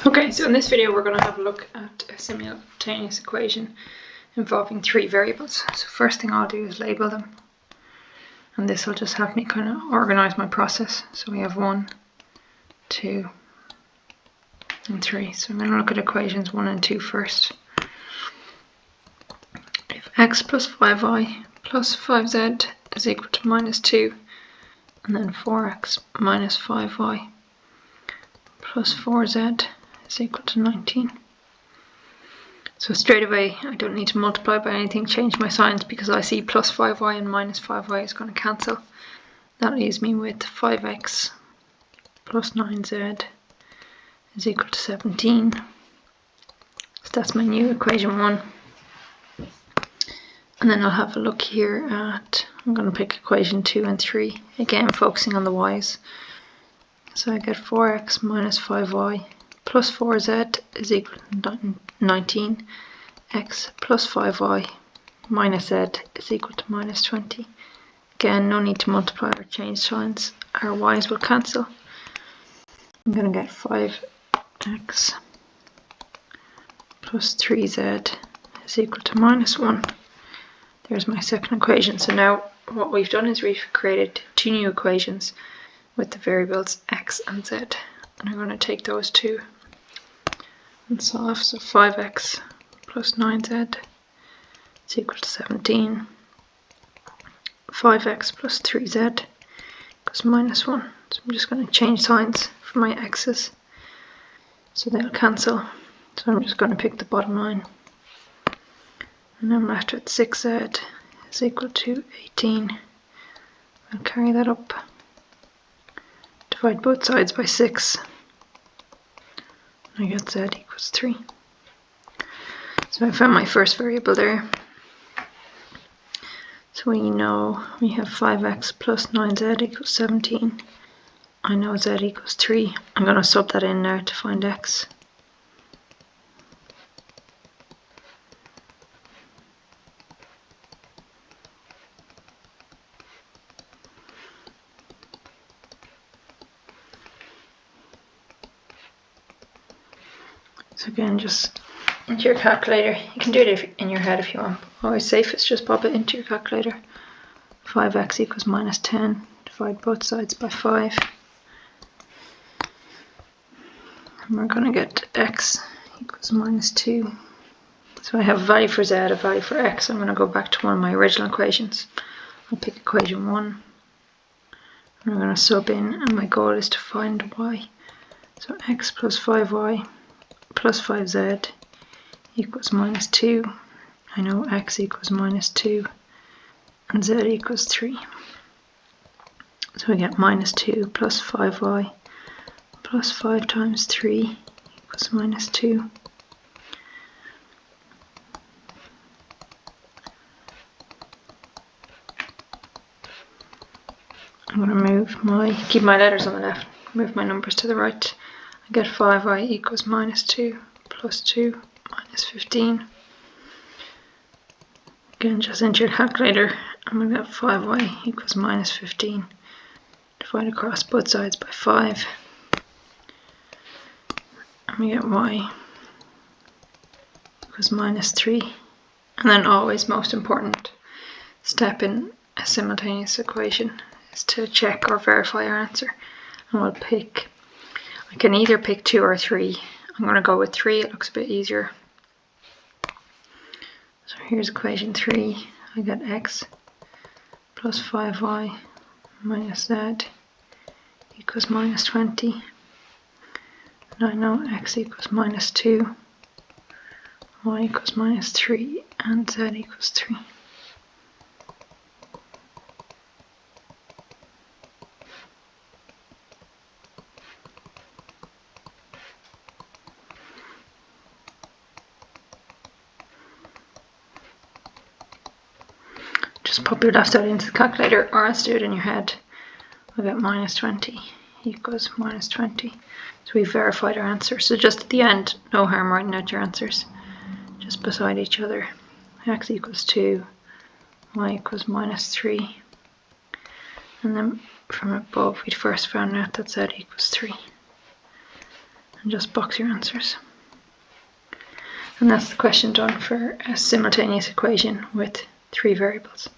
Okay, so in this video we're going to have a look at a simultaneous equation involving three variables. So first thing I'll do is label them, and this will just help me kind of organize my process. So we have 1, 2 and 3. So I'm going to look at equations 1 and 2 first. If x plus 5y plus 5z is equal to minus 2, and then 4x minus 5y plus 4z is equal to 19. So straight away I don't need to multiply by anything, change my signs, because I see plus 5y and minus 5y is going to cancel. That leaves me with 5x plus 9z is equal to 17. So that's my new equation 1. And then I'll have a look here at, I'm going to pick equation 2 and 3, again focusing on the y's. So I get 4x minus 5y plus 4z is equal to 19. X plus 5y minus z is equal to minus 20. Again, no need to multiply or change signs. Our y's will cancel. I'm going to get 5x plus 3z is equal to minus 1. There's my second equation. So now what we've done is we've created two new equations with the variables x and z, and I'm going to take those two and solve. So 5x plus 9z is equal to 17. 5x plus 3z equals minus 1. So I'm just going to change signs for my x's so they'll cancel. So I'm just going to pick the bottom line, and I'm left with 6z is equal to 18. I'll carry that up. Divide both sides by 6. I get z equals 3. So I found my first variable there. So we know we have 5x plus 9z equals 17. I know z equals 3. I'm going to sub that in now to find x. So again, just into your calculator. You can do it in your head if you want. Always safest, just pop it into your calculator. 5x equals minus 10. Divide both sides by 5. And we're going to get x equals minus 2. So I have a value for z, a value for x. I'm going to go back to one of my original equations. I'll pick equation 1. And I'm going to sub in, and my goal is to find y. So x plus 5y plus 5z equals minus 2. I know x equals minus 2 and z equals 3. So we get minus 2 plus 5y plus 5 times 3 equals minus 2. I'm going to keep my letters on the left, move my numbers to the right. I get 5y equals minus 2 plus 2 minus 15. Again, just enter your calculator. I'm going to get 5y equals minus 15. Divide across both sides by 5. And we get y equals minus 3. And then always, most important step in a simultaneous equation is to check or verify our answer. And we'll pick, I can either pick 2 or 3. I'm going to go with 3, it looks a bit easier. So here's equation 3. I get x plus 5y minus z equals minus 20. And I know x equals minus 2, y equals minus 3, and z equals 3. Just pop your left side into the calculator, or else do it in your head. We'll get minus 20 equals minus 20. So we verified our answer. So just at the end, no harm writing out your answers, just beside each other. X equals 2, y equals minus 3. And then from above, we'd first found out that z equals 3. and just box your answers. And that's the question done for a simultaneous equation with 3 variables.